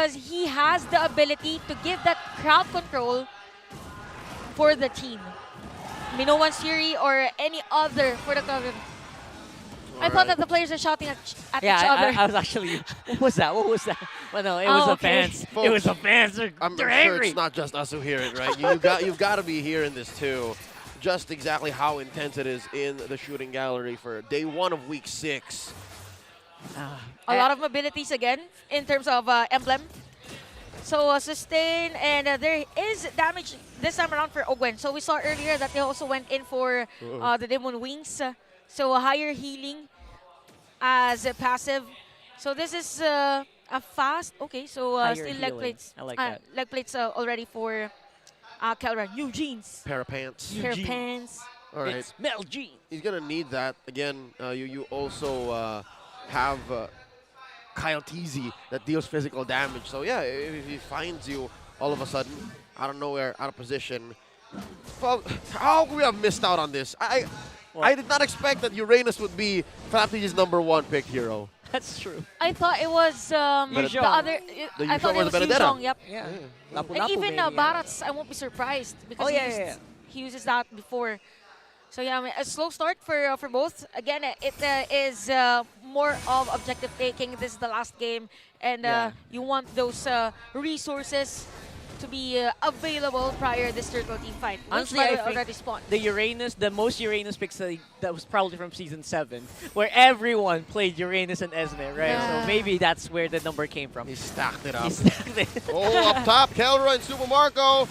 because he has the ability to give that crowd control for the team. Minowan's Fury or any other for the crowd. I thought that the players are shouting at each other. I was actually. What was that? What was that? Well, no, it was the okay. fans. Folks, it was the fans. I'm They're sure angry. it's not just us who hear it, right? You've got to be hearing this too. Just exactly how intense it is in the shooting gallery for day 1 of week 6. A lot of mobilities again in terms of emblem. So sustain, and there is damage this time around for Ogwen. So we saw earlier that they also went in for the Demon Wings. So a higher healing as a passive. So this is a fast. Okay, so still leg healing. plates. I like that. Leg plates already for Kelra. New jeans. Pair of pants. Pair of pants. All right. It's metal jeans. He's going to need that. Again, you also have Kyle Teasy that deals physical damage. So, yeah, if he finds you all of a sudden, out of nowhere, out of position, well, how could we have missed out on this? I did not expect that Uranus would be FAPTG's #1 pick hero. That's true. I thought it was the other. The I thought Yuzhong it or was the Benedetta? Yuzhong, yep. Yeah. And even Barats, I won't be surprised because he uses that before. So yeah, I mean, a slow start for both. Again, it is more of objective taking. This is the last game, and you want those resources to be available prior this turtle team fight. Honestly, which I by the way think already spawned. the most Uranus picks that was probably from season 7, where everyone played Uranus and Esme, right? Yeah. So maybe that's where the number came from. He stacked it up. He stacked it. Oh, up top, Kelra and Super Marco.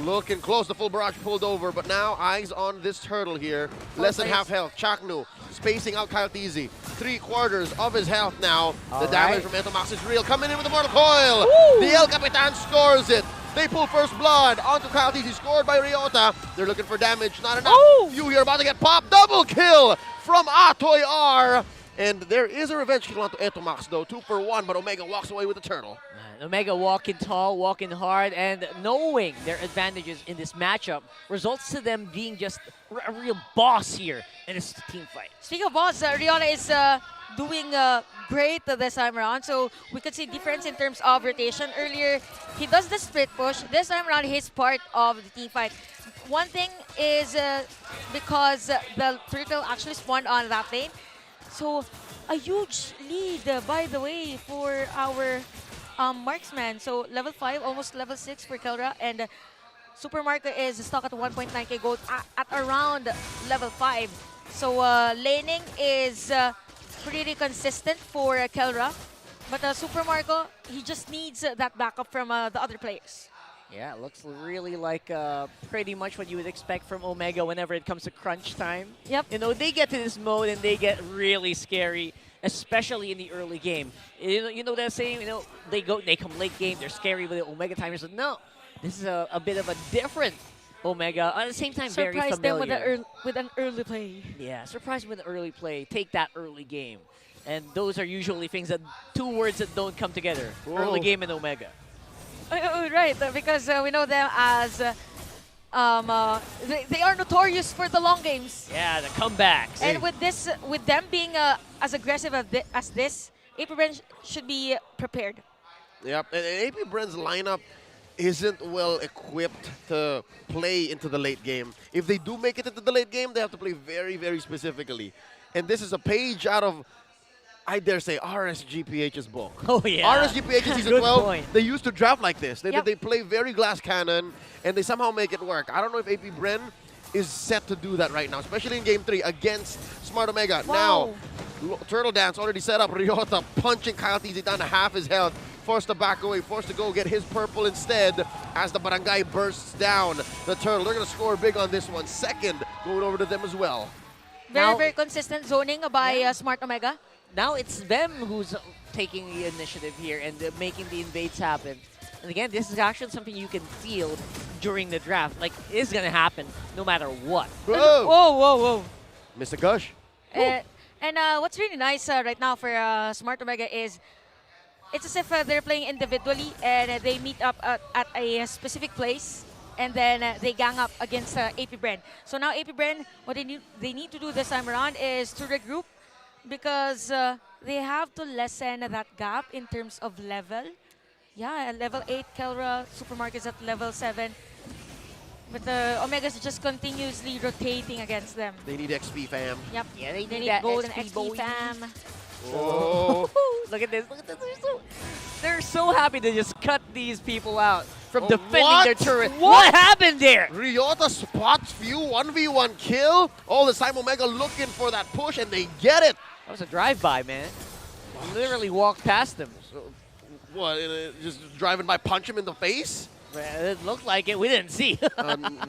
Looking close, the full barrage pulled over, but now eyes on this turtle here. Less than half health. Chaknu spacing out Kyle Teasy. 3/4 of his health now. The damage from Entomax is real. Coming in with the Mortal Coil. Woo! The El Capitan scores it. They pull first blood onto Kyle Teasy, scored by Ryota. They're looking for damage, not enough. Ooh! You here about to get popped. Double kill from Atoy R. And there is a revenge kill onto Entomax though. 2 for 1, but Omega walks away with the turtle. Omega walking tall, walking hard, and knowing their advantages in this matchup results to them being just a real boss here in this team fight. Speaking of boss, Rihanna is doing great this time around. So we could see difference in terms of rotation. Earlier, he does the split push. This time around, he's part of the team fight. One thing is because the turtle actually spawned on that lane. So a huge lead, by the way, for our marksman. So level 5, almost level 6 for Kelra, and Super Marco is stuck at 1.9k gold at around level 5. So laning is pretty consistent for Kelra, but Super Marco, he just needs that backup from the other players. Yeah, it looks really like pretty much what you would expect from Omega whenever it comes to crunch time. Yep. You know, they get to this mode and they get really scary, especially in the early game. You know that saying, you know, they come late game, they're scary with the Omega timers. No, this is a bit of a different Omega. At the same time, very familiar. Surprise them with an early play. Yeah, surprise with an early play. Take that early game. And those are usually things that, 2 words that don't come together. Whoa. Early game and Omega. Right, because we know them as they are notorious for the long games. Yeah, the comebacks. And with them being as aggressive as this, Apbr should be prepared. Yep, and AP Bren's lineup isn't well equipped to play into the late game. If they do make it into the late game, they have to play very, very specifically. And this is a page out of, I dare say, RSGPH's book. Oh, yeah. RSGPH in Season Good 12, point. they used to draft like this. They, Yep. they play very glass cannon, and they somehow make it work. I don't know if AP Bren is set to do that right now, especially in Game 3 against Smart Omega. Wow. Now, Turtle Dance already set up. Ryota punching Kyle Teasy down to half his health. Forced to back away, forced to go get his purple instead as the Barangay bursts down the turtle. They're going to score big on this one. Second, going over to them as well. Very consistent zoning by Smart Omega. Now it's them who's taking the initiative here and making the invades happen. And again, this is actually something you can feel during the draft. Like, it's going to happen no matter what. Whoa! Whoa. Mr. Gush. And what's really nice right now for Smart Omega is it's as if they're playing individually and they meet up at a specific place and then they gang up against AP Bren. So now AP Bren, what they need to do this time around is to regroup because they have to lessen that gap in terms of level. Yeah, level 8 Kelra, Supermarket's at level 7. But Omega's just continuously rotating against them. They need XP, fam. Yep. Yeah, they They need need that golden XP, XP, boy. fam. Oh. Look at this. Look at this. They're so happy to just cut these people out from Oh, defending what? their turret. What happened there? Ryota spots few 1v1 kill. All the time Omega looking for that push, and they get it. That was a drive-by, man. Literally walked past them. So, what? Just driving by, punch him in the face? It looked like it. We didn't see.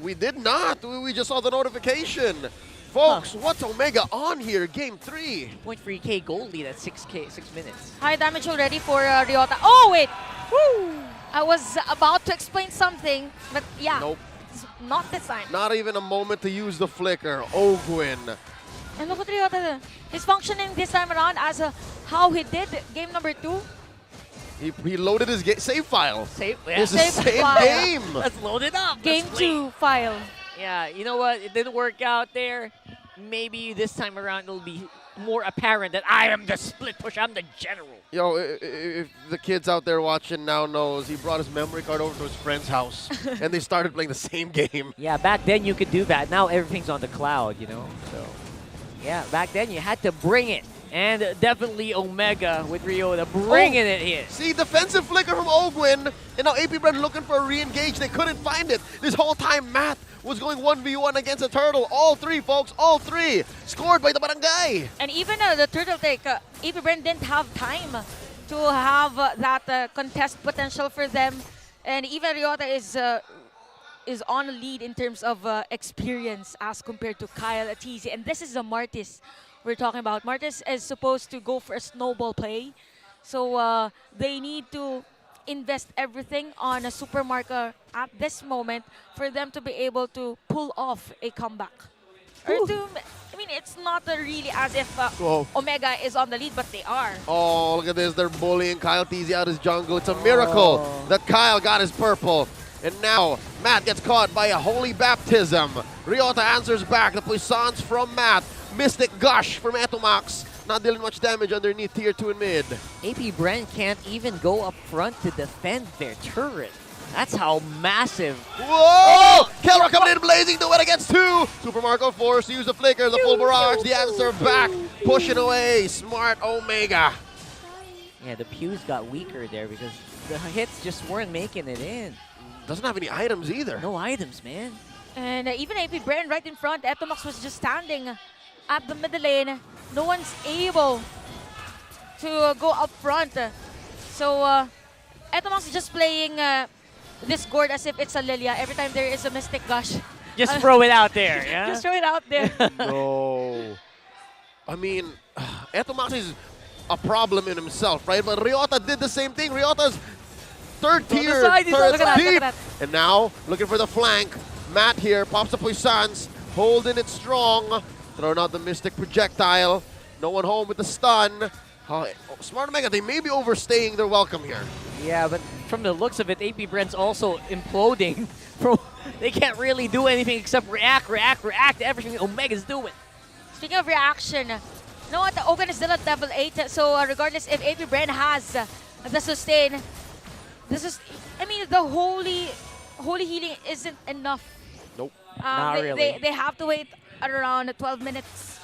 We did not. We just saw the notification. Folks, what's Omega on here? Game 3. 0.3k gold lead at 6 minutes. High damage already for Ryota. Oh, wait! Woo! I was about to explain something, but yeah. Nope. It's not this time. Not even a moment to use the flicker. Ogwin. And look at Ryota. He's functioning this time around as how he did game number 2. He loaded his save file. Save, It's the Save same file. game. Let's load it up. Game Let's play. 2 file. Yeah, you know what? It didn't work out there. Maybe this time around it'll be more apparent that I am the split push. I'm the general. Yo, if the kids out there watching now knows, he brought his memory card over to his friend's house, and they started playing the same game. Yeah, back then you could do that. Now everything's on the cloud, you know. So, yeah, back then you had to bring it. And definitely Omega with Ryota bringing it here. See, defensive flicker from Ogwin, and now Apbr looking for a re-engage. They couldn't find it. This whole time, Matt was going 1v1 against a turtle. All 3, folks, all 3 scored by the barangay. And even the turtle take, Bren didn't have time to have that contest potential for them. And even Ryota is on a lead in terms of experience as compared to Kyle Atizi. And this is the Martis we're talking about. Martis is supposed to go for a snowball play. So they need to invest everything on a supermarket at this moment for them to be able to pull off a comeback. Or to, I mean, it's not really as if Whoa. Omega is on the lead, but they are. Oh, look at this. They're bullying Kyle TZ out his jungle. It's a miracle that Kyle got his purple. And now, Matt gets caught by a holy baptism. Ryota answers back. The puissance from Matt. Mystic Gush from Etomax. Not dealing much damage underneath tier 2 and mid. Bren can't even go up front to defend their turret. That's how massive. Whoa! Kelra coming in blazing, do it against 2. Super Marco forced to use the flicker, the full barrage, the answer back. Pushing away, smart Omega. Yeah, the pews got weaker there because the hits just weren't making it in. Doesn't have any items either. No items, man. And even Bren right in front, Etomax was just standing at the middle lane. No one's able to go up front. So Etomax is just playing this gourd as if it's a Lilia. Every time there is a Mystic Gush, Just throw it out there, yeah? just throw it out there. No. I mean, Etomax is a problem in himself, right? But Ryota did the same thing. Ryota's third tier, side, third look at that, look deep. at that. And now, looking for the flank. Matt here pops the puissance, holding it strong. Throwing out the Mystic projectile. No one home with the stun. Smart Omega, they may be overstaying their welcome here. Yeah, but from the looks of it, Bren's also imploding. They can't really do anything except react to everything Omega's doing. Speaking of reaction, you know what? Ogan is still at level 8, so regardless if Bren has the sustain, I mean, the holy healing isn't enough. Nope. Not really. They have to wait around 12 minutes,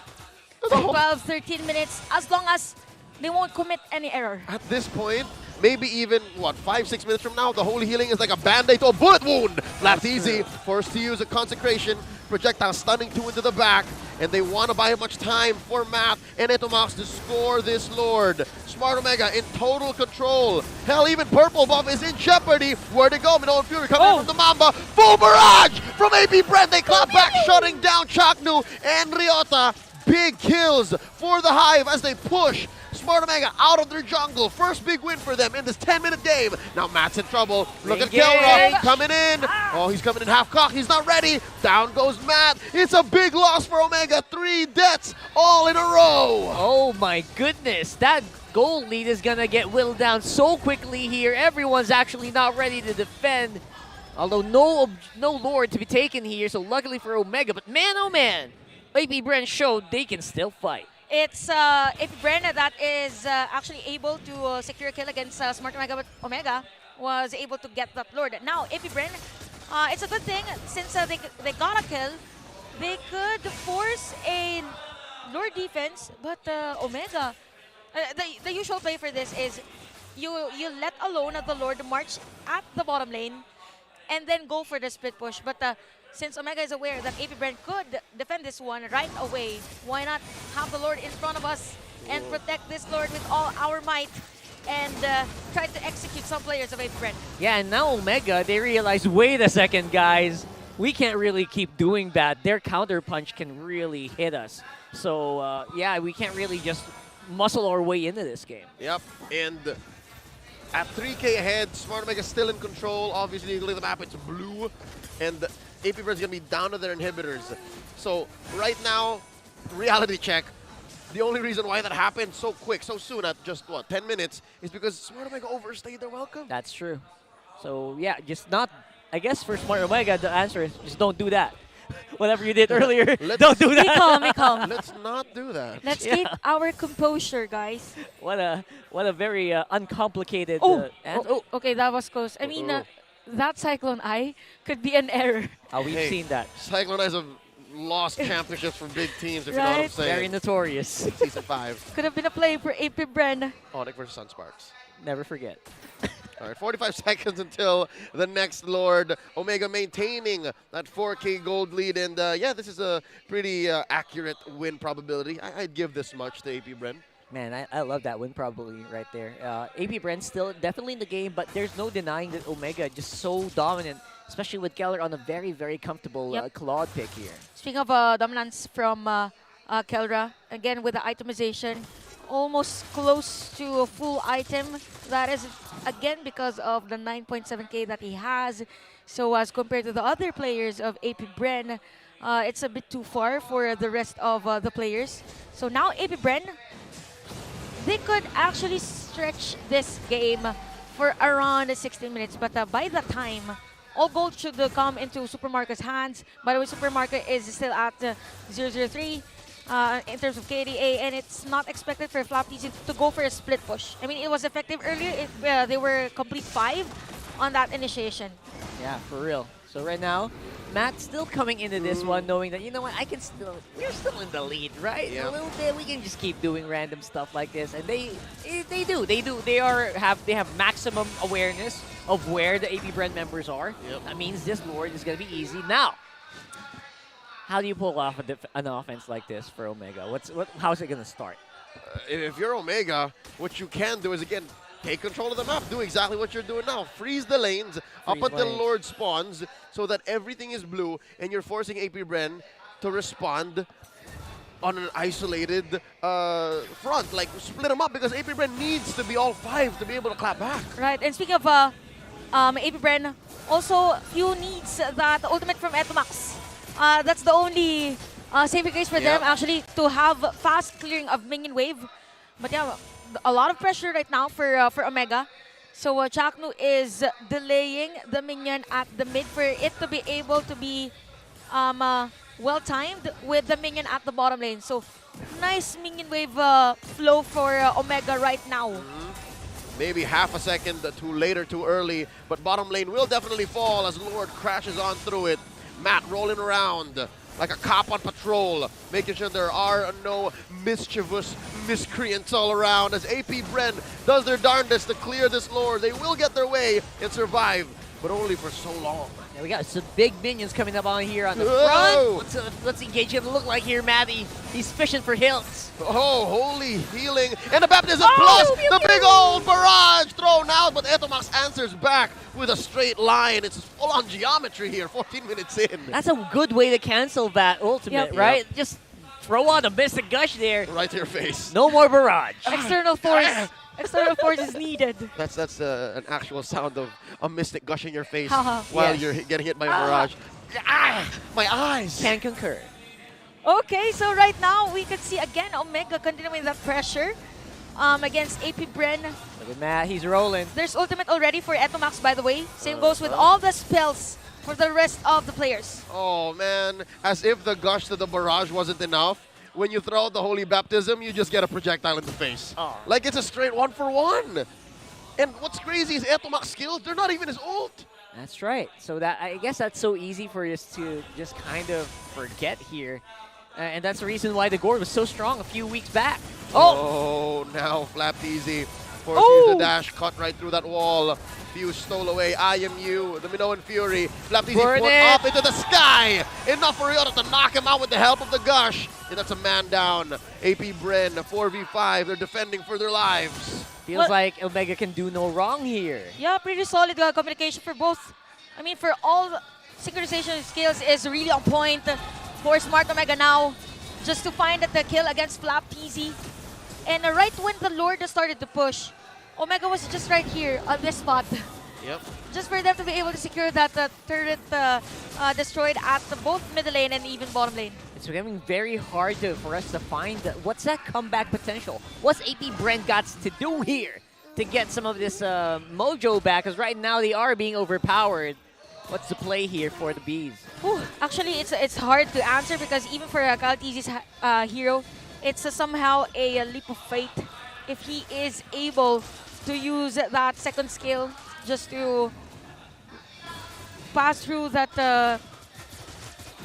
12, 13 minutes, as long as they won't commit any error. At this point, maybe even, what, 5-6 minutes from now, the holy healing is like a band-aid to a bullet wound. Flaps easy, forced to use a consecration, projectile stunning 2 into the back, and they want to buy much time for Matt and Etomax to score this Lord. Smart Omega in total control. Hell, even Purple Buff is in jeopardy. Where'd it go? Minoan Fury coming in from the Mamba. Full barrage from Bren. They clap back, shutting down Chaknu and Ryota. Big kills for the Hive as they push Smart Omega out of their jungle. First big win for them in this 10-minute game. Now Matt's in trouble. Look at Kelra coming in. Oh, he's coming in half cock. He's not ready. Down goes Matt. It's a big loss for Omega. 3 deaths all in a row. Oh my goodness, that goal lead is gonna get whittled down so quickly here. Everyone's actually not ready to defend. Although no Lord to be taken here, so luckily for Omega. But man, oh man, Bren showed they can still fight. It's Bren that is actually able to secure a kill against Smart Omega, but Omega was able to get that Lord. Now, AP Bren, it's a good thing since they got a kill. They could force a Lord defense, but Omega, the usual play for this is you let alone the Lord march at the bottom lane and then go for the split push. But since Omega is aware that AP Bren could defend this one right away, why not have the Lord in front of us and protect this Lord with all our might and try to execute some players of AP Bren. Yeah, and now Omega, they realize, wait a second, guys. We can't really keep doing that. Their counter punch can really hit us. So, yeah, we can't really just muscle our way into this game. Yep, and at 3K ahead, Smart Omega still in control. Obviously, you look at the map, it's blue, and AP Bren's gonna be down to their inhibitors. So right now, reality check. The only reason why that happened so quick, so soon, at just, what, 10 minutes, is because Smart Omega overstayed their welcome. That's true. So, yeah, just not, I guess for Smart Omega, the answer is just don't do that. Whatever you did earlier, don't do Be that. calm, be calm. Let's not do that. Let's keep our composure, guys. What a very uncomplicated Okay, that was close. I mean, that Cyclone Eye could be an error. We've seen that. Cyclone Eyes have lost championships from big teams, if you know what I'm Right? saying. Very notorious. Season 5. Could have been a play for AP Bren. Onyx versus Sunsparks. Never forget. All right, 45 seconds until the next Lord. Omega maintaining that 4K gold lead. And yeah, this is a pretty accurate win probability. I'd give this much to AP Bren. Man, I love that win probably right there. AP Bren still definitely in the game, but there's no denying that Omega just so dominant, especially with Keller on a very, very comfortable Claude pick here. Speaking of dominance from Kelra, again with the itemization, almost close to a full item. That is, again, because of the 9.7k that he has. So as compared to the other players of AP Bren, it's a bit too far for the rest of the players. So now AP Bren, they could actually stretch this game for around 16 minutes. But by that time, all gold should come into Supermarket's hands. By the way, Supermarket is still at 003 in terms of KDA, and it's not expected for Flap TC to go for a split push. I mean, it was effective earlier. They were complete 5 on that initiation. Yeah, for real. So right now, Matt's still coming into this one knowing that, you know what, you're still in the lead, right? Yeah. A little bit, we can just keep doing random stuff like this. And they have maximum awareness of where the AP Bren members are. Yep. That means this Lord is going to be easy. Now, how do you pull off an offense like this for Omega? How's it going to start? If you're Omega, what you can do is, again, take control of the map. Do exactly what you're doing now. Freeze the lanes up until Lord spawns so that everything is blue, and you're forcing AP Bren to respond on an isolated front. Like, split them up, because AP Bren needs to be all 5 to be able to clap back. Right, and speaking of AP Bren, also few needs that ultimate from Etomax. That's the only saving grace for them, actually, to have fast clearing of minion wave. But yeah, a lot of pressure right now for Omega. So Chaknu is delaying the minion at the mid for it to be able to be well-timed with the minion at the bottom lane. So nice minion wave flow for Omega right now. Maybe half a second too late or too early, but bottom lane will definitely fall as Lord crashes on through it. Matt rolling around like a cop on patrol, making sure there are no mischievous miscreants all around as AP Bren does their darndest to clear this Lord. They will get their way and survive, but only for so long. Yeah, we got some big minions coming up on here on the Whoa! front. Let's engage him. Look like here, Matty. He's fishing for hills. Oh, holy healing. And the baptism plus the big old barrage thrown out, but Etomax answers back with a straight line. It's full-on geometry here, 14 minutes in. That's a good way to cancel that ultimate, right? Just throw on a Mystic Gush there. Right to your face. No more barrage. External force. External force is needed. That's an actual sound of a Mystic gushing your face Haha. while Yes. you're getting hit by a barrage. Ah, my eyes. Can concur. Okay, so right now we could see again Omega continuing that pressure against AP Bren. Look at Matt. He's rolling. There's ultimate already for Etomax, by the way. Same goes with all the spells for the rest of the players. Oh, man. As if the gush to the barrage wasn't enough. When you throw out the Holy Baptism, you just get a projectile in the face. Oh. Like it's a straight 1-for-1. And what's crazy is Etomac's skills, they're not even his ult. That's right. So that I guess that's so easy for us to just kind of forget here. And that's the reason why the Gourd was so strong a few weeks back. Oh, now Flapped Easy forces the dash, cut right through that wall. Fuse stole away. IMU, the Minoan Fury. Flapped Easy put up into the sky. Enough for Ryota to knock him out with the help of the Gush. And that's a man down. AP Bren, 4v5. They're defending for their lives. Feels like Omega can do no wrong here. Yeah, pretty solid communication for both. I mean, for all synchronization skills is really on point for Smart Omega now. Just to find the kill against Flap TZ. And right when the Lord started to push, Omega was just right here on this spot. Yep. Just for them to be able to secure that turret destroyed at both middle lane and even bottom lane. It's becoming very hard for us to find what's that comeback potential. What's AP Brent got to do here to get some of this mojo back? Because right now they are being overpowered. What's the play here for the Bees? Whew, actually, it's hard to answer because even for Kaltizi's hero, it's somehow a leap of faith if he is able to use that second skill just to pass through that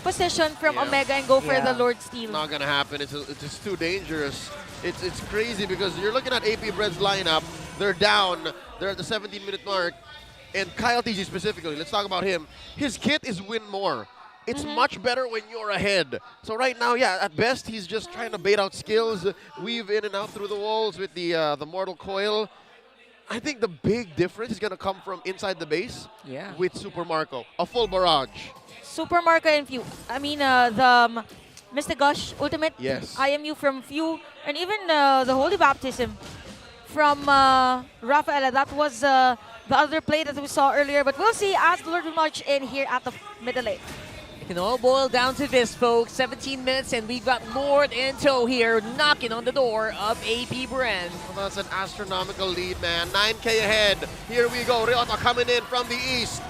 position from Omega and go for the Lord Steal. Not gonna happen. It's just too dangerous. It's crazy because you're looking at AP Bread's lineup. They're down. They're at the 17-minute mark. And Kyle TG specifically, let's talk about him. His kit is win more. It's much better when you're ahead. So right now, yeah, at best, he's just trying to bait out skills, weave in and out through the walls with the Mortal Coil. I think the big difference is going to come from inside the base with Super Marco, a full barrage. Super Marco and Few. I mean, the Mr. Gush ultimate, IMU from Few, and even the Holy Baptism from Rafaela. That was the other play that we saw earlier, but we'll see as the Lord will march in here at the middle lane. It can all boil down to this, folks. 17 minutes, and we've got Lord in tow here, knocking on the door of AP Bren. Well, that's an astronomical lead, man. 9K ahead. Here we go. Ryota coming in from the east.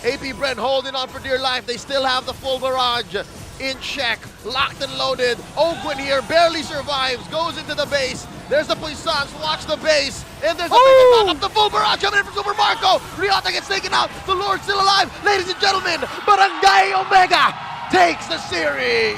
AP Bren holding on for dear life. They still have the full barrage in check, locked and loaded. Ogwin here barely survives, goes into the base. There's the Puissance, watch the base, and there's a big back up the full barrage coming in from Super Marco. Ryota gets taken out, the Lord's still alive. Ladies and gentlemen, Barangay Omega takes the series.